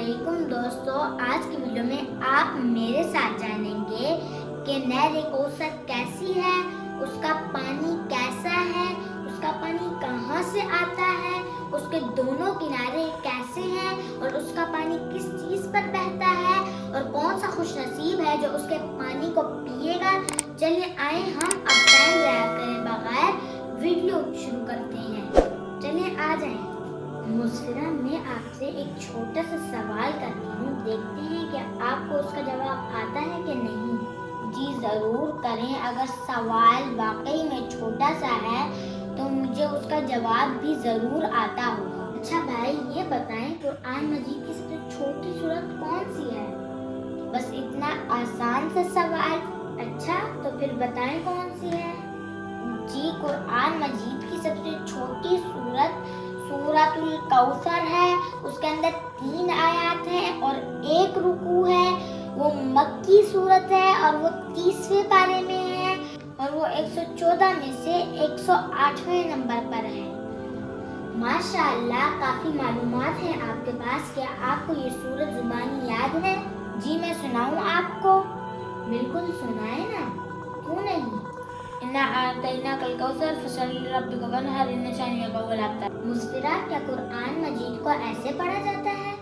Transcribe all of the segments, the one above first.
علیکم دوستو، آج کی ویڈیو میں آپ میرے ساتھ جانیں گے کہ نہر کوثر کیسی ہے، اس کا پانی کیسا ہے، اس کا پانی کہاں سے آتا ہے، اس کے دونوں کنارے کیسے ہیں اور اس کا پانی کس چیز پر بہتا ہے اور کون سا خوش نصیب ہے جو اس کے پانی کو پیے گا۔ چلیے آئیں ہم اب ٹائم ضائع کرے بغیر ویڈیو شروع کرتے ہیں۔ چلیے آ جائیں۔ مسفرہ، میں آپ سے ایک چھوٹا سا سوال کرتی ہوں، دیکھتے ہیں کہ آپ کو اس کا جواب آتا ہے کہ نہیں۔ جی ضرور کریں، اگر سوال واقعی میں چھوٹا سا ہے تو مجھے اس کا جواب بھی ضرور آتا ہوگا۔ اچھا بھائی، یہ بتائیں قرآن مجید کی سب سے چھوٹی سورت کون سی ہے؟ بس اتنا آسان سا سوال؟ اچھا تو پھر بتائیں کون سی ہے؟ جی قرآن مجید کی سب سے چھوٹی سورت سورۃ الکوثر ہے، اس کے اندر 3 آیات ہیں اور 1 رکوع ہے۔ وہ مکی سورت ہے اور وہ 30ویں پارے میں ہے اور وہ 114 میں سے 108ویں نمبر پر ہے۔ ماشاءاللہ، کافی معلومات ہیں آپ کے پاس۔ کیا آپ کو یہ سورت زبانی یاد ہے؟ جی میں سناؤں آپ کو؟ بالکل سنائیں نا، کیوں نہیں؟ اِنَّا أَعْطَيْنَاكَ الْكَوْثَرَ فَصَلِّ لِرَبِّكَ وَانْحَرْ إِنَّ شَانِئَكَ هُوَ الْأَبْتَرُ۔ مسفرہ، کیا قرآن مجید کو ایسے پڑھا جاتا ہے؟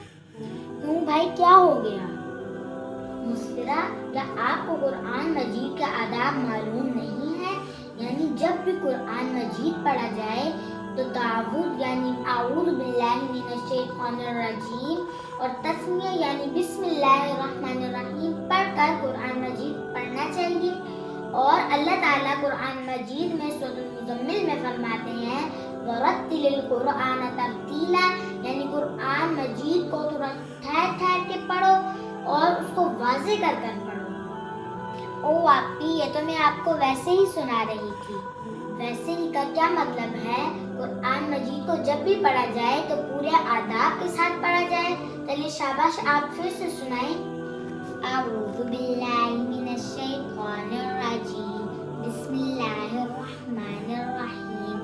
کیوں بھائی، کیا ہو گیا؟ مسفرہ، کیا آپ کو قرآن مجید کا آداب معلوم نہیں ہے؟ یعنی جب بھی قرآن مجید پڑھا جائے تو تعوذ یعنی اعوذ باللہ من الشیطان الرجیم اور تسمیہ یعنی بسم اللہ الرحمن الرحیم پڑھ کر قرآن مجید پڑھنا چاہیے۔ اور اللہ تعالیٰ قرآن مجید میں سورۃ المزمل میں فرماتے ہیں وَرَتِّلِ الْقُرْآنَ تَرْتِیلًا، یعنی قرآن مجید کو تھوڑا ٹھہر ٹھہر کے پڑھو اور اس کو واضح کر کر پڑھو۔ او آپی، یہ تو میں آپ کو ویسے ہی سنا رہی تھی۔ ویسے ہی کا کیا مطلب ہے؟ قرآن مجید کو جب بھی پڑھا جائے تو پورے آداب کے ساتھ پڑھا جائے۔ چلیے شاباش، آپ پھر سے سنائیں۔ اعوذ باللہ من الشیطان الرجیم، بسم اللہ الرحمن الرحیم،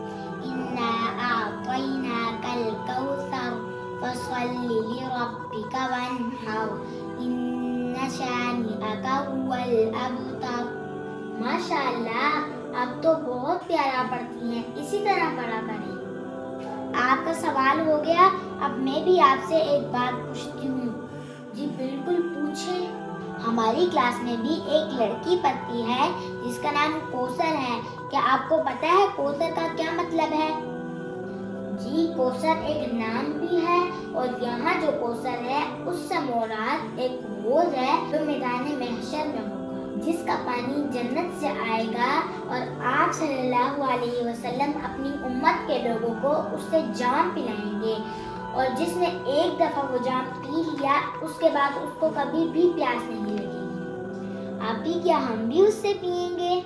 انا اعطیناک الکوثر فصل لربک وانحر ان شانئک هو الابتر۔ ماشاءاللہ، آپ تو بہت پیارا پڑھتی ہیں، اسی طرح پڑھا کریں۔ آپ کا سوال ہو گیا، اب میں بھی آپ سے ایک بات پوچھتی ہوں۔ جی بالکل پوچھیں۔ ہماری کلاس میں بھی ایک لڑکی پڑھتی ہے جس کا نام کوثر ہے۔ کیا آپ کو پتا ہے کوثر کا کیا مطلب ہے؟ جی کوثر ایک نام بھی ہے اور یہاں جو کوثر ہے اس سے مراد ایک حوض ہے جو میدان محشر میں ہوگا، جس کا پانی جنت سے آئے گا اور آپ صلی اللہ علیہ وسلم اپنی امت کے لوگوں کو اس سے جام پلائیں گے، اور جس نے ایک دفعہ وہ جام پی لیا اس کے بعد اس کو کبھی بھی پیاس نہیں لگے گی۔ آپ بھی کیا ہم بھی اس سے پئیں گے؟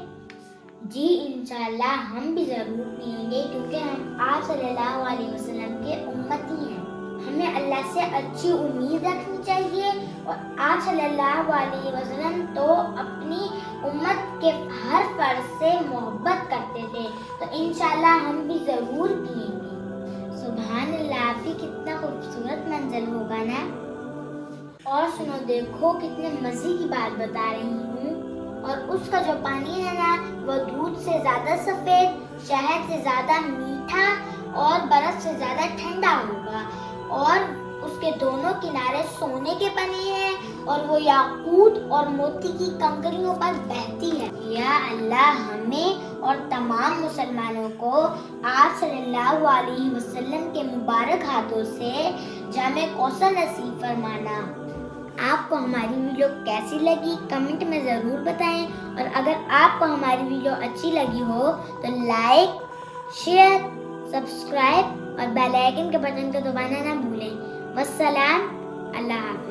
جی انشاءاللہ ہم بھی ضرور پئیں گے، کیونکہ ہم آپ صلی اللہ علیہ وسلم کے امتی ہیں۔ ہمیں اللہ سے اچھی امید رکھنی چاہیے، اور آپ صلی اللہ علیہ وسلم تو اپنی امت کے ہر فرد سے محبت کرتے تھے، تو انشاءاللہ ہم بھی ضرور پئیں گے۔ سبحان اللہ، آپ بھی کتنا خوبصورت منظر ہوگا نا۔ اور سنو، دیکھو کتنے مزے کی بات بتا رہی ہوں۔ اور اس کا جو پانی ہے نا، وہ دودھ سے زیادہ سفید، شہد سے زیادہ میٹھا اور برف سے زیادہ ٹھنڈا ہوگا، اور اس کے دونوں کنارے سونے کے بنے ہیں اور وہ یاقوت اور موتی کی کنکریوں پر بہتی ہے۔ یا اللہ، ہمیں اور تمام مسلمانوں کو آپ صلی اللہ علیہ وسلم کے مبارک ہاتھوں سے جام کوثر نصیب فرمانا۔ آپ کو ہماری ویڈیو کیسی لگی کمنٹ میں ضرور بتائیں، اور اگر آپ کو ہماری ویڈیو اچھی لگی ہو تو لائک، شیئر، سبسکرائب اور بیل آئیکن کے بٹن کو دبانا نہ بھولیں۔ والسلام، اللہ حافظ۔